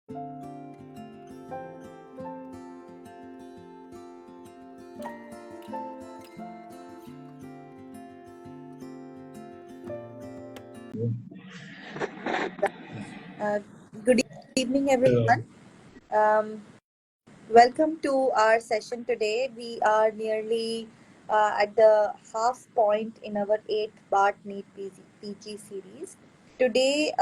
Uh, Good evening, everyone. Um, Welcome to our session today. We are nearly at the half point in our 8th BART NEET PG series. Today,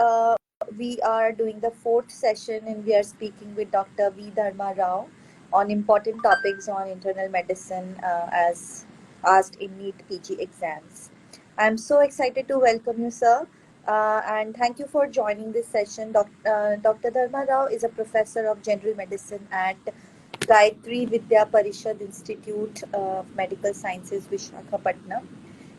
we are doing the fourth session and we are speaking with Dr. V. Dharma Rao on important topics on internal medicine as asked in NEET PG exams. I'm so excited to welcome you, sir. And thank you for joining this session. Dr. Dharma Rao is a professor of general medicine at Gayatri Vidya Parishad Institute of Medical Sciences, Visakhapatnam.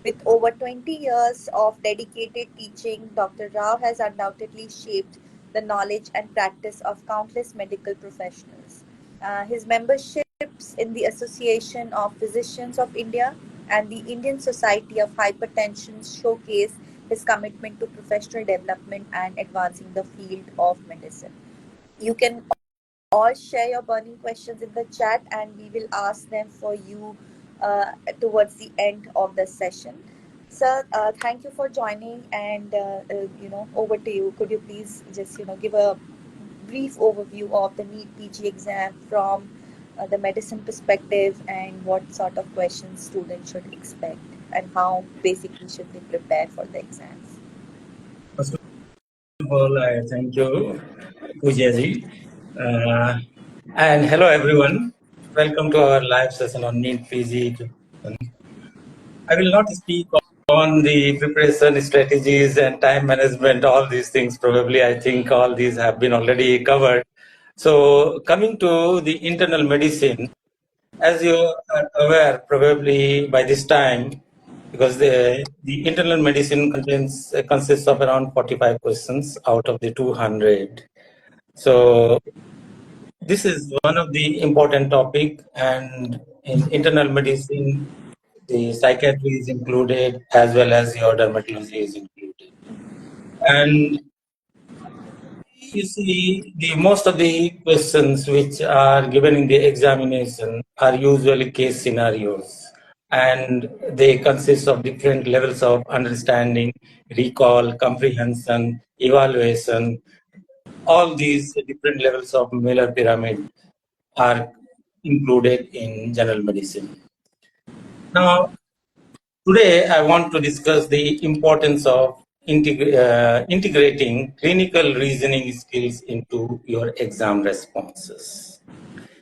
With over 20 years of dedicated teaching, Dr. Rao has undoubtedly shaped the knowledge and practice of countless medical professionals. His memberships in the Association of Physicians of India and the Indian Society of Hypertension showcase his commitment to professional development and advancing the field of medicine. You can all share your burning questions in the chat and we will ask them for you towards the end of the session. Sir, thank you for joining and over to you. Could you please just give a brief overview of the NEET PG exam from the medicine perspective and what sort of questions students should expect and how basically should they prepare for the exams? First of all, I thank you, Poojaji. And hello, everyone. Welcome to our live session on NEET PG. I will not speak on the preparation strategies and time management, all these things. Probably, I think all these have been already covered. So, coming to the internal medicine, as you are aware, probably by this time, because the internal medicine consists of around 45 questions out of the 200. So this is one of the important topic, and in internal medicine, the psychiatry is included as well as your dermatology is included. And you see, the most of the questions which are given in the examination are usually case scenarios, and they consist of different levels of understanding, recall, comprehension, evaluation. All these different levels of Miller pyramid are included in general medicine. Now, today I want to discuss the importance of integrating clinical reasoning skills into your exam responses,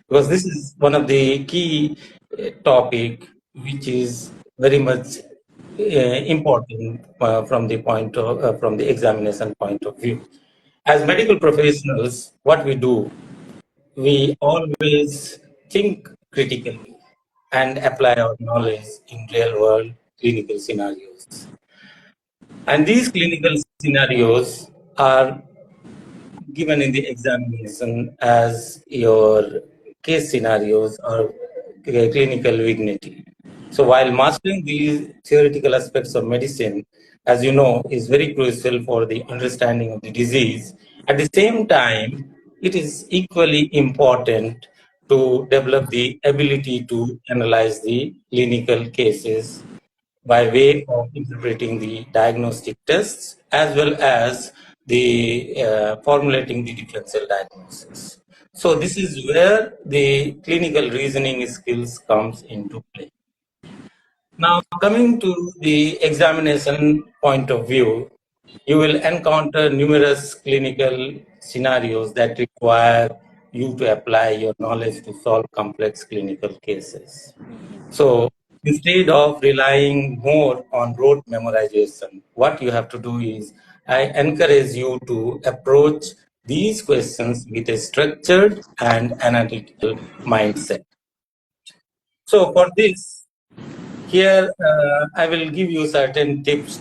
because this is one of the key topic which is very much important from the examination point of view. As medical professionals, what we do, we always think critically and apply our knowledge in real world clinical scenarios. And these clinical scenarios are given in the examination as your case scenarios or clinical dignity. So while mastering these theoretical aspects of medicine, as you know, is very crucial for the understanding of the disease, at the same time, it is equally important to develop the ability to analyze the clinical cases by way of interpreting the diagnostic tests as well as the formulating the differential diagnosis. So this is where the clinical reasoning skills comes into play. Now, coming to the examination point of view, you will encounter numerous clinical scenarios that require you to apply your knowledge to solve complex clinical cases. So instead of relying more on rote memorization, what you have to do is I encourage you to approach these questions with a structured and analytical mindset. So for this, here I will give you certain tips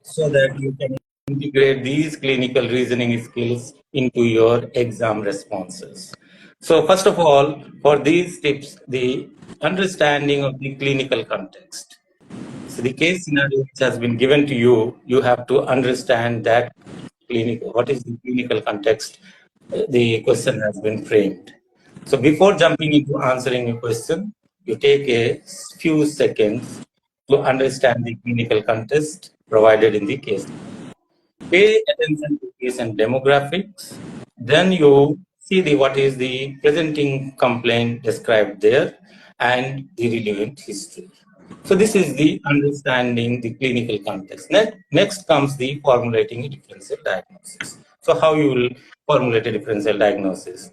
so that you can integrate these clinical reasoning skills into your exam responses. So first of all, for these tips, the understanding of the clinical context. So the case scenario which has been given to you, you have to understand that what is the clinical context the question has been framed. So before jumping into answering a question, you take a few seconds to understand the clinical context provided in the case. Pay attention to case and demographics. Then you see what is the presenting complaint described there and the relevant history. So this is the understanding the clinical context. Next comes the formulating a differential diagnosis. So how you will formulate a differential diagnosis?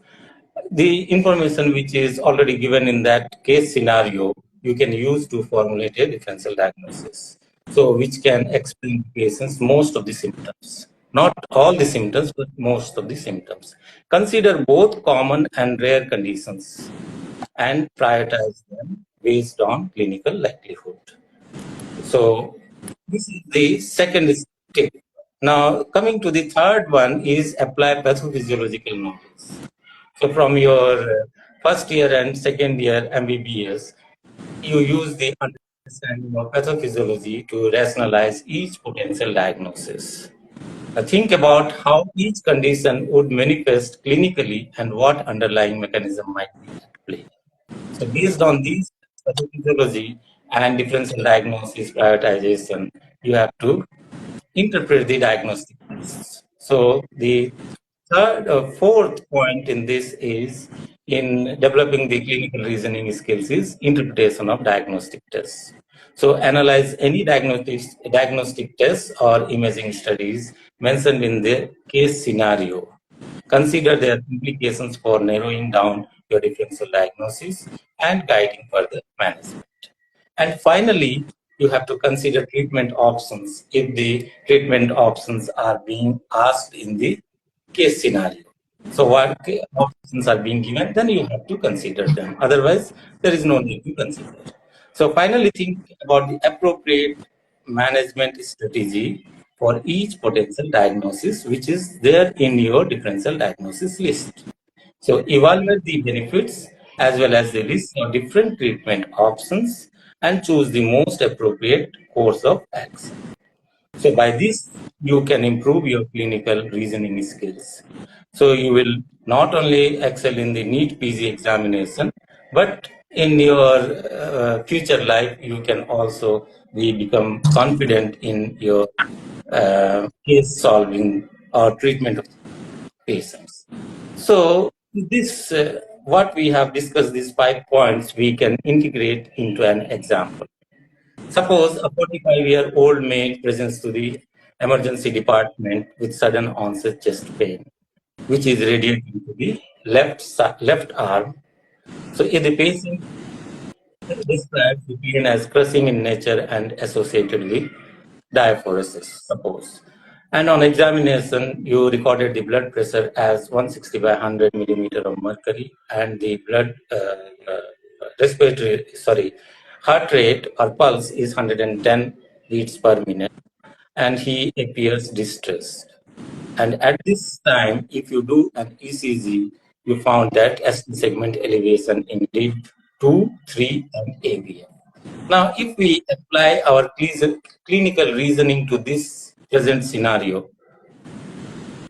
The information which is already given in that case scenario, you can use to formulate a differential diagnosis. So which can explain to patients most of the symptoms. Not all the symptoms, but most of the symptoms. Consider both common and rare conditions and prioritize them based on clinical likelihood. So this is the second step. Now coming to the third one is apply pathophysiological knowledge. So from your first year and second year MBBS, you use the understanding of pathophysiology to rationalize each potential diagnosis. Now think about how each condition would manifest clinically and what underlying mechanism might be at play. So based on these pathophysiology and differential diagnosis prioritization, you have to interpret the diagnostic tests. So the fourth point in this is in developing the clinical reasoning skills is interpretation of diagnostic tests. So analyze any diagnostic tests or imaging studies mentioned in the case scenario. Consider their implications for narrowing down your differential diagnosis and guiding further management. And finally, you have to consider treatment options if the treatment options are being asked in the case scenario. So what options are being given, then you have to consider them. Otherwise, there is no need to consider. So finally, think about the appropriate management strategy for each potential diagnosis, which is there in your differential diagnosis list. So evaluate the benefits as well as the risks of different treatment options and choose the most appropriate course of action. So by this, you can improve your clinical reasoning skills. So you will not only excel in the NEET PG examination, but in your future life, you can also become confident in your case solving or treatment of patients. So this, what we have discussed, these 5 points, we can integrate into an example. Suppose a 45-year-old male presents to the emergency department with sudden onset chest pain, which is radiating to the left arm. So if the patient describes the pain as crushing in nature and associated with diaphoresis, suppose. And on examination, you recorded the blood pressure as 160 by 100 millimeter of mercury, and the blood heart rate or pulse is 110 beats per minute, and he appears distressed. And at this time, if you do an ECG, you found that ST segment elevation in lead 2, 3, and AVM. Now, if we apply our clinical reasoning to this present scenario,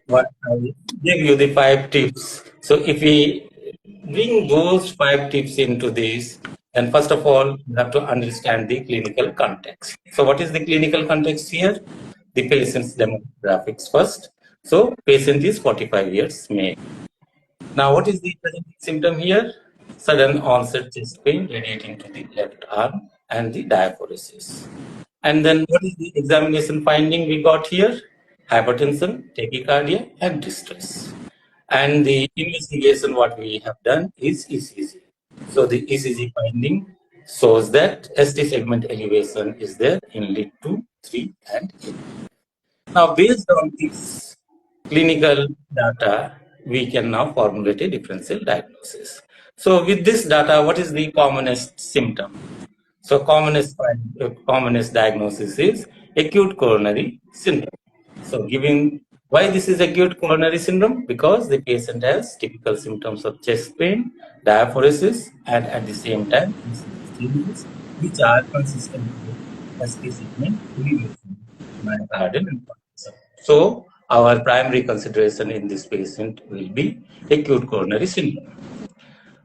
what I gave you the 5 tips. So if we bring those 5 tips into this, then first of all, you have to understand the clinical context. So what is the clinical context here? The patient's demographics first. So patient is 45 years male. Now, what is the presenting symptom here? Sudden onset chest pain radiating to the left arm and the diaphoresis. And then what is the examination finding we got here? Hypertension, tachycardia, and distress. And the investigation what we have done is ECG. So the ECG finding shows that ST segment elevation is there in lead 2, 3, and 8. Now, based on this clinical data, we can now formulate a differential diagnosis. So with this data, what is the commonest symptom? So commonest diagnosis is acute coronary syndrome. So giving why this is acute coronary syndrome? Because the patient has typical symptoms of chest pain, diaphoresis, and at the same time, changes which are consistent with ST segment elevation, myocardial infarction. So our primary consideration in this patient will be acute coronary syndrome.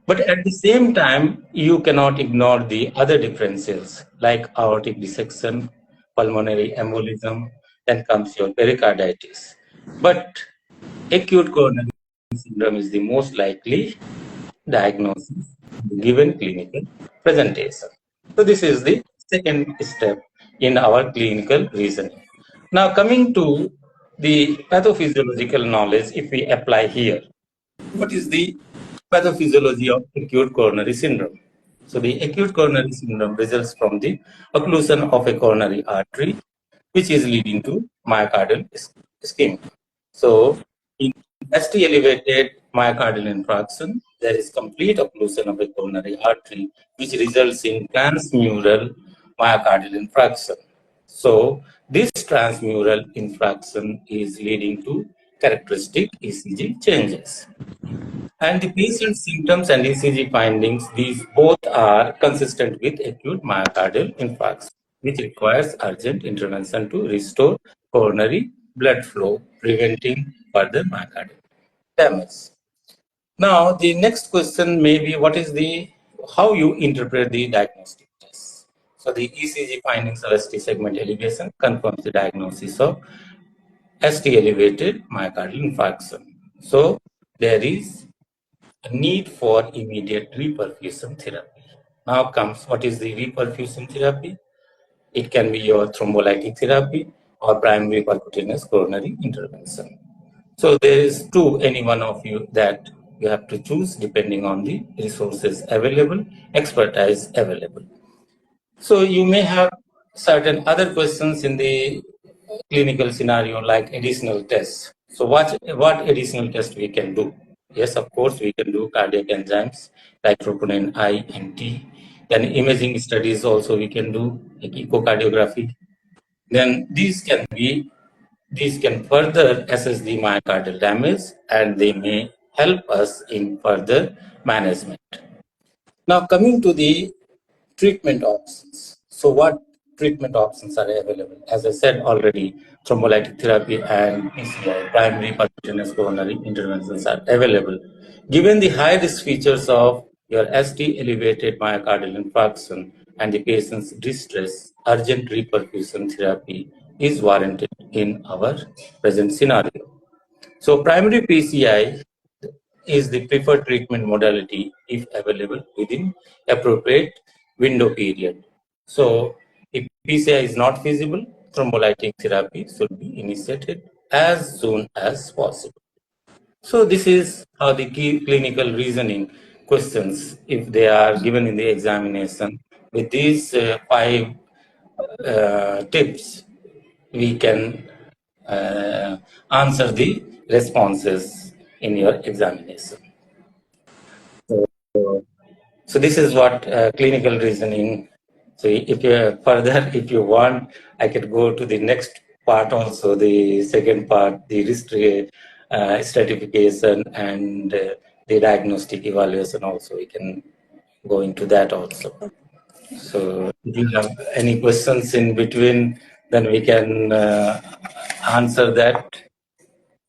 But at the same time, you cannot ignore the other differences like aortic dissection, pulmonary embolism, then comes your pericarditis. But acute coronary syndrome is the most likely diagnosis given clinical presentation. So this is the second step in our clinical reasoning. Now coming to the pathophysiological knowledge, if we apply here, what is the pathophysiology of acute coronary syndrome? So the acute coronary syndrome results from the occlusion of a coronary artery, which is leading to myocardial ischemia. So in ST elevated myocardial infarction, there is complete occlusion of a coronary artery, which results in transmural myocardial infarction. So this transmural infarction is leading to characteristic ECG changes. And the patient's symptoms and ECG findings, these both are consistent with acute myocardial infarction, which requires urgent intervention to restore coronary blood flow, preventing further myocardial damage. Now, the next question may be how you interpret the diagnostic test. So the ECG findings of ST segment elevation confirms the diagnosis of ST elevated myocardial infarction. So there is a need for immediate reperfusion therapy. Now comes what is the reperfusion therapy? It can be your thrombolytic therapy or primary percutaneous coronary intervention. So there is any one of you that you have to choose depending on the resources available, expertise available. So you may have certain other questions in the clinical scenario like additional tests. So what additional test we can do? Yes, of course, we can do cardiac enzymes like troponin I and T. Then imaging studies also we can do like echocardiography. Then these can further assess the myocardial damage and they may help us in further management. Now coming to the treatment options. So what treatment options are available? As I said already, thrombolytic therapy and PCI, primary percutaneous coronary interventions are available. Given the high risk features of your ST elevated myocardial infarction and the patient's distress, urgent reperfusion therapy is warranted in our present scenario. So primary PCI is the preferred treatment modality if available within appropriate window period. So if PCI is not feasible, thrombolytic therapy should be initiated as soon as possible. So this is how the key clinical reasoning questions, if they are given in the examination, with these five tips, we can answer the responses in your examination. So this is what clinical reasoning. So if you further, if you want, I could go to the next part also, the second part, the risk stratification and the diagnostic evaluation also. We can go into that also. So if you have any questions in between, then we can answer that.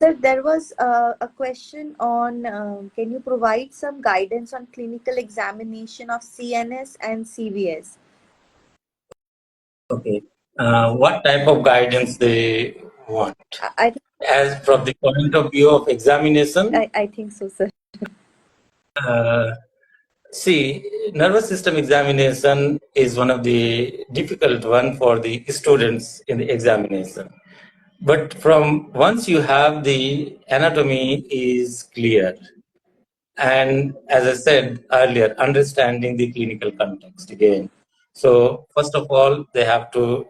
Sir, there was a question on can you provide some guidance on clinical examination of CNS and CVS? Okay. What type of guidance they want? I think As from the point of view of examination, I think so, sir. uh, see, nervous system examination is one of the difficult one for the students in the examination. But from once you have the anatomy is clear, and as I said earlier, understanding the clinical context again. So first of all, they have to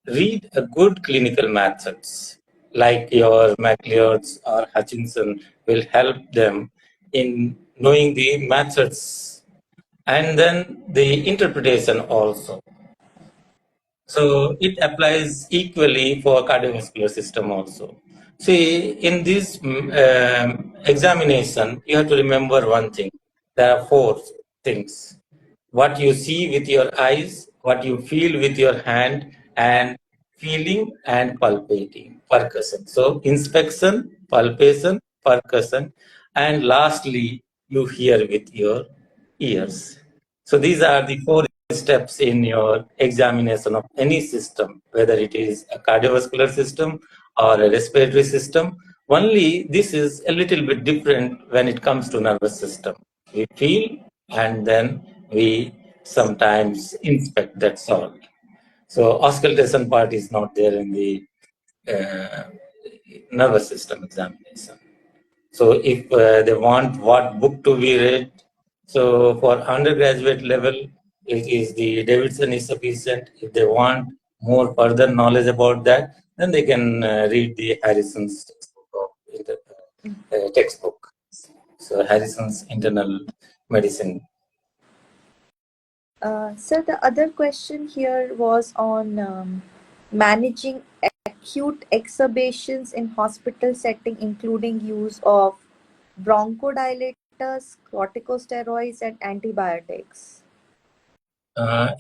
read a good clinical methods like your MacLeod's or Hutchinson will help them in knowing the methods and then the interpretation also. So it applies equally for cardiovascular system also. See, in this examination, you have to remember one thing. There are four things. What you see with your eyes, what you feel with your hand, and feeling and palpating. percussion. So inspection, palpation, percussion, and lastly, you hear with your ears. So these are the four steps in your examination of any system, whether it is a cardiovascular system or a respiratory system. Only this is a little bit different when it comes to nervous system. We feel and then we sometimes inspect, that's all. So auscultation part is not there in the uh, nervous system examination. So if they want what book to be read, so for undergraduate level, it is the Davidson is sufficient. If they want more further knowledge about that, then they can read the Harrison's textbook. So Harrison's Internal Medicine. So the other question here was on managing acute exacerbations in hospital setting, including use of bronchodilators, corticosteroids, and antibiotics. Uh,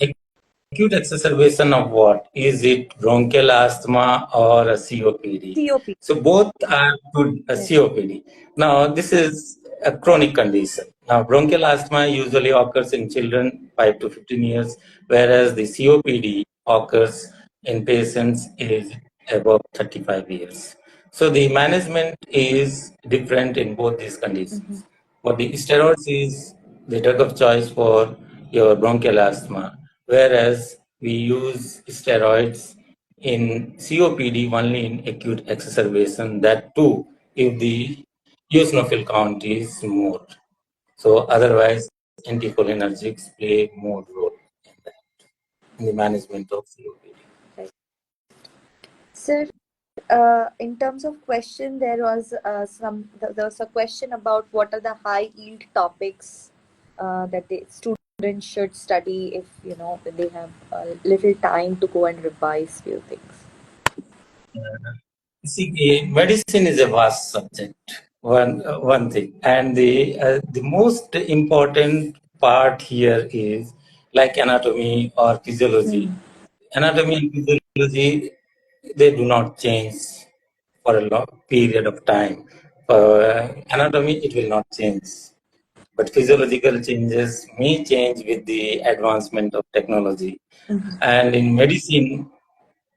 Acute exacerbation of what? Is it bronchial asthma or a COPD? COPD. So both are good COPD. Now this is a chronic condition. Now bronchial asthma usually occurs in children 5 to 15 years, whereas the COPD occurs in patients is above 35 years. So the management is different in both these conditions. For the steroids is the drug of choice for your bronchial asthma, whereas we use steroids in COPD only in acute exacerbation, that too if the eosinophil count is more. So otherwise anticholinergics play more role in that, in the management of COPD. Right. Sir, in terms of question, there was there was a question about what are the high yield topics that the students should study if they have a little time to go and revise few things. See, medicine is a vast subject. One thing, and the most important part here is like anatomy or physiology. Anatomy and physiology, they do not change for a long period of time. For anatomy, it will not change, but physiological changes may change with the advancement of technology. And in medicine,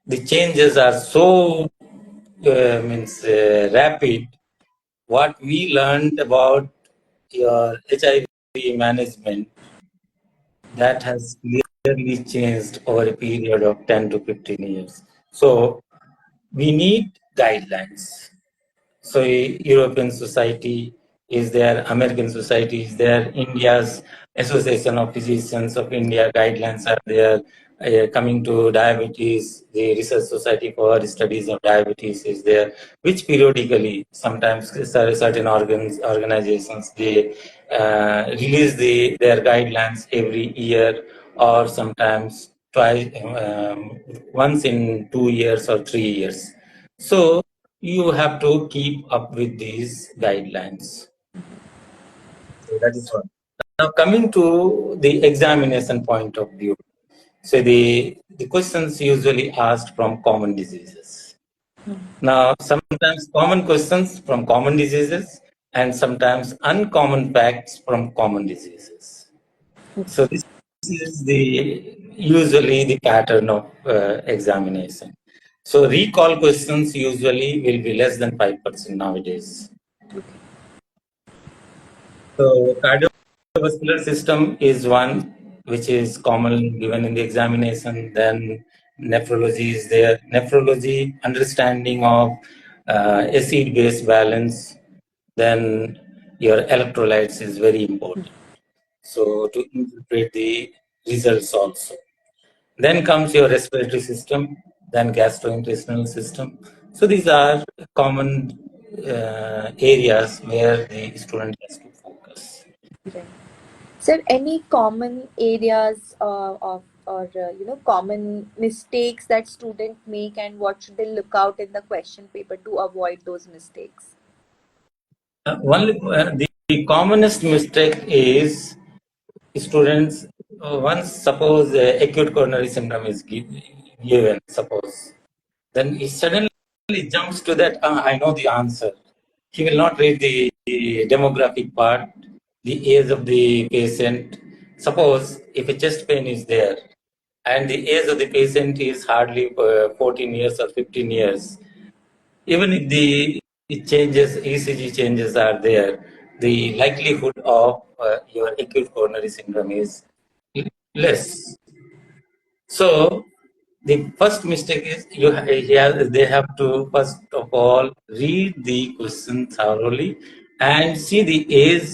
the changes are so rapid. What we learned about your HIV management, that has clearly changed over a period of 10 to 15 years. So we need guidelines. So European society is there, American society is there, India's Association of Physicians of India guidelines are there. Coming to diabetes, the Research Society for Studies of Diabetes is there, which periodically, sometimes certain organizations, they release their guidelines every year or sometimes twice, once in 2 years or 3 years. So you have to keep up with these guidelines. So that is one. Now coming to the examination point of view. So the questions usually asked from common diseases. Now sometimes common questions from common diseases and sometimes uncommon facts from common diseases. So this is usually the pattern of examination. So recall questions usually will be less than 5% nowadays. So cardiovascular system is one which is commonly given in the examination. Then nephrology is there. Nephrology, understanding of acid-base balance. Then your electrolytes is very important. So to interpret the results also. Then comes your respiratory system, then gastrointestinal system. So these are common areas where the student has to focus. Right. Sir, any common areas of or common mistakes that students make, and what should they look out in the question paper to avoid those mistakes? The commonest mistake is students, once suppose acute coronary syndrome is given, suppose, then suddenly jumps to that, I know the answer. He will not read the demographic part, the age of the patient. Suppose if a chest pain is there and the age of the patient is hardly 14 years or 15 years, even if the changes, ECG changes are there, the likelihood of your acute coronary syndrome is less. So the first mistake is they have to first of all read the question thoroughly and see the age,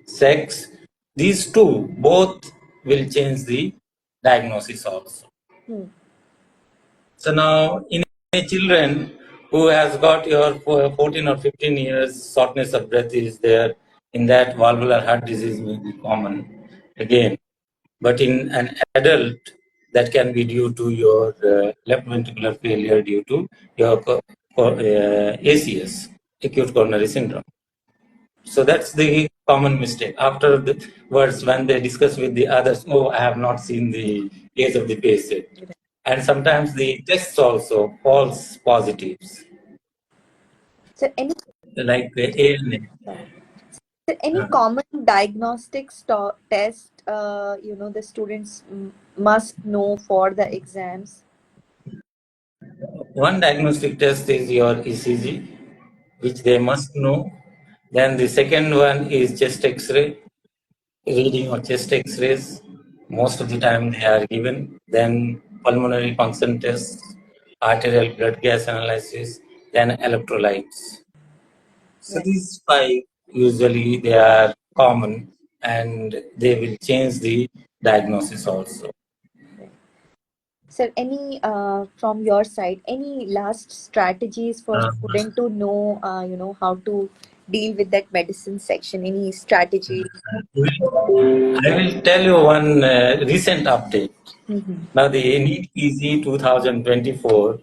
sex. These two both will change the diagnosis also. Hmm. So now in a children who has got your 14 or 15 years shortness of breath is there, in that valvular heart disease may be common again. But in an adult, that can be due to your left ventricular failure due to your ACS, acute coronary syndrome. So that's the common mistake. After the words, when they discuss with the others, oh, I have not seen the case of the patient. And sometimes the tests also false positives, So any like ANA. so any Uh, common diagnostic test the students must know for the exams? One diagnostic test is your ECG, which they must know. Then the second one is chest X-ray, reading of chest X-rays. Most of the time they are given. Then pulmonary function tests, arterial blood gas analysis, then electrolytes. So Right. these five usually they are common and they will change the diagnosis also. Right. So any from your side, any last strategies for Uh, student to know how to deal with that medicine section? Any strategy? I will tell you one recent update. Mm-hmm. Now, the NEET PG 2024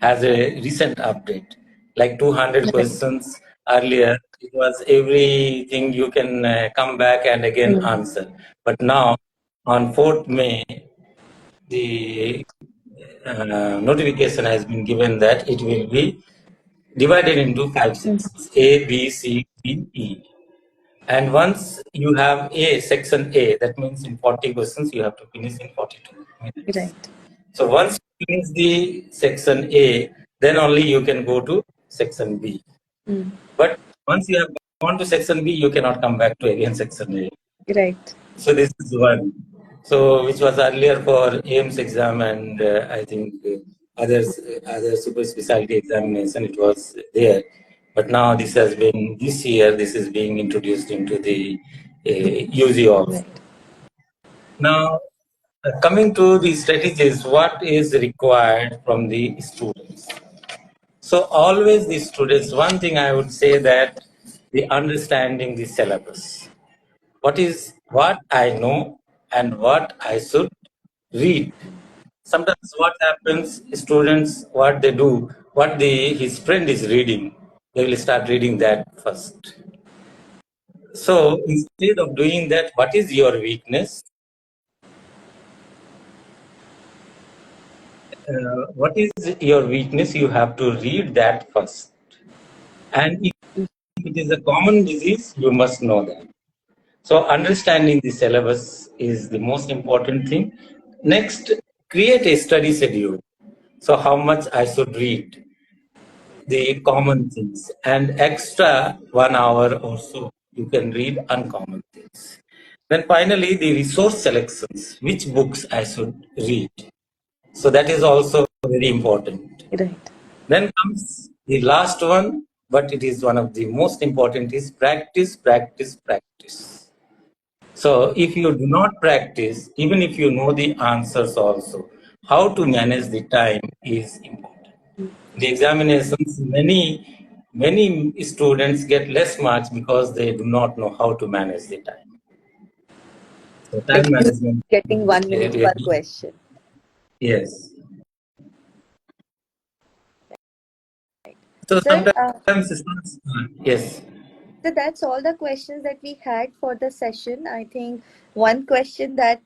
has a recent update, like 200 Right. questions earlier. It was everything you can come back and again Mm. answer. But now, on 4th May, the notification has been given that it will be divided into 5 sections: A, B, C, D, E. And once you have A, section A, that means in 40 questions, you have to finish in 42 minutes. Right. So once you finish the section A, then only you can go to section B. Mm. But once you have gone to section B, you cannot come back to again section A. Right. So this is one. So which was earlier for AIMS exam and I think other super specialty examination, it was there. But now this year this is being introduced into the UG also. Right. Now coming to the strategies, what is required from the students? So always the students, one thing I would say that the understanding the syllabus. What I know and what I should read. Sometimes what happens, students, what they do, what his friend is reading, they will start reading that first. So instead of doing that, what is your weakness? What is your weakness? You have to read that first. And if it is a common disease, you must know that. So understanding the syllabus is the most important thing. Next, create a study schedule. So how much I should read, the common things, and extra 1 hour or so you can read uncommon things. Then finally, the resource selections, which books I should read. So that is also very important. Right. Then comes the last one, but it is one of the most important is practice, practice, practice. So if you do not practice, even if you know the answers also, how to manage the time is important. The examinations, many students get less marks because they do not know how to manage the time. So Like time you management getting is 1 minute per really, question. yes. So Sir, sometimes students, yes. so that's all the questions that we had for the session. I think one question that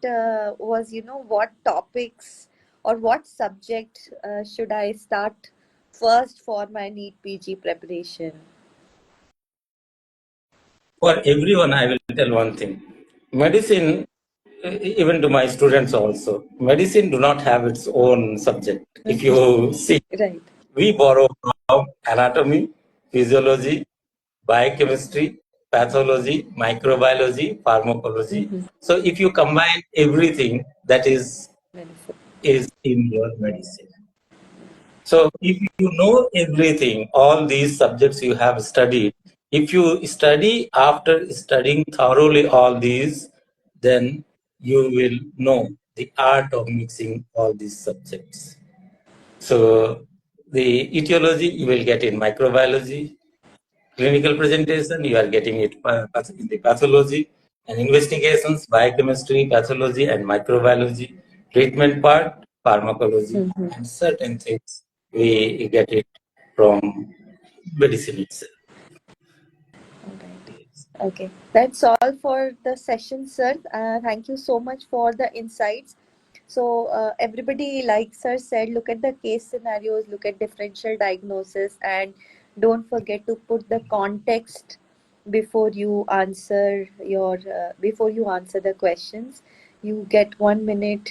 was, what topics or what subject should I start first for my NEET PG preparation? For everyone, I will tell one thing. Medicine, even to my students also, medicine do not have its own subject. If you see, Right. we borrow from anatomy, physiology, biochemistry, pathology, microbiology, pharmacology. So if you combine everything, that Medicine. is in your medicine. So if you know everything, all these subjects you have studied, if you study after studying thoroughly all these, then you will know the art of mixing all these subjects. So the etiology you will get in microbiology, clinical presentation you are getting it in the pathology, and investigations, biochemistry, pathology, and microbiology. Treatment part, pharmacology, and certain things we get it from medicine itself. All right. Okay, that's all for the session, sir. Thank you so much for the insights. So, everybody, like sir said, look at the case scenarios, look at differential diagnosis, and don't forget to put the context before you answer before you answer the questions. You get 1 minute.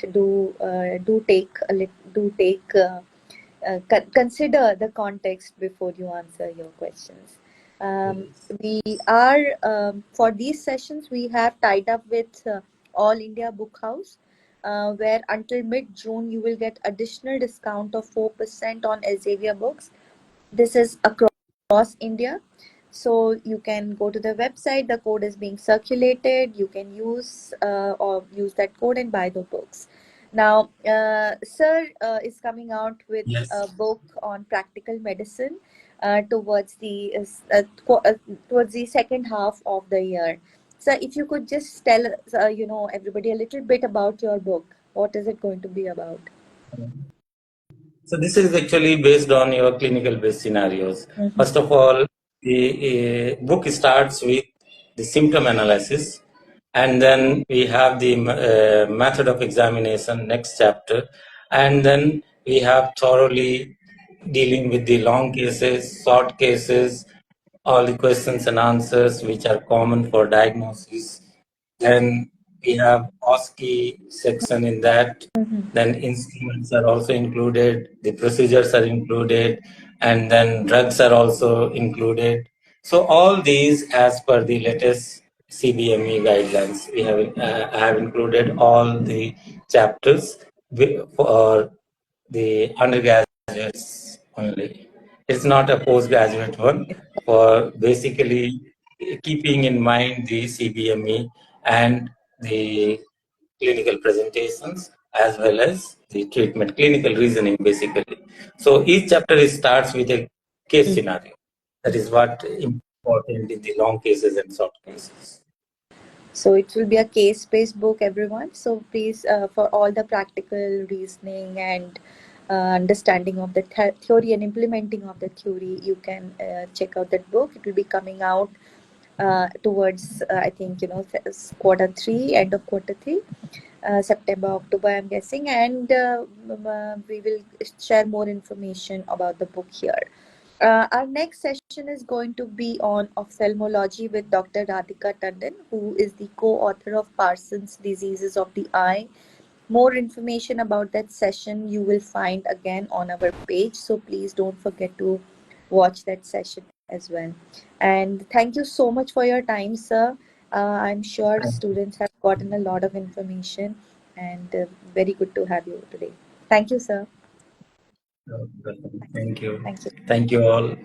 Consider the context before you answer your questions. Um, Yes. we are For these sessions we have tied up with All India Book House, where until mid June you will get additional discount of 4% on Elsevier books. This is across India. So you can go to the website, the code is being circulated. You can use that code and buy the books. Now, Sir is coming out with Yes. a book on practical medicine towards the second half of the year. So, if you could just tell everybody a little bit about your book, what is it going to be about? So this is actually based on your clinical based scenarios. First of all, the book starts with the symptom analysis, and then we have the method of examination, next chapter, and then we have thoroughly dealing with the long cases, short cases, all the questions and answers which are common for diagnosis. Then we have OSCE section in that. Then instruments are also included, the procedures are included, and then drugs are also included. So all these as per the latest CBME guidelines. I have included all the chapters for the undergraduates only. It's not a postgraduate one for basically keeping in mind the CBME and the clinical presentations as well as the treatment, clinical reasoning basically. So each chapter starts with a case scenario. That is what important in the long cases and short cases. So it will be a case-based book, everyone. So please, for all the practical reasoning and understanding of the theory and implementing of the theory, you can check out that book. It will be coming out towards, I think, quarter three, end of quarter three, September, October, I'm guessing, and we will share more information about the book here. Our next session is going to be on ophthalmology with Dr. Radhika Tandon, who is the co-author of Parsons Diseases of the Eye. More information about that session you will find again on our page, so please don't forget to watch that session as well. And thank you so much for your time, sir. I'm sure students have gotten a lot of information, and very good to have you today. Thank you, sir. Thank you. Thank you. Thank you all.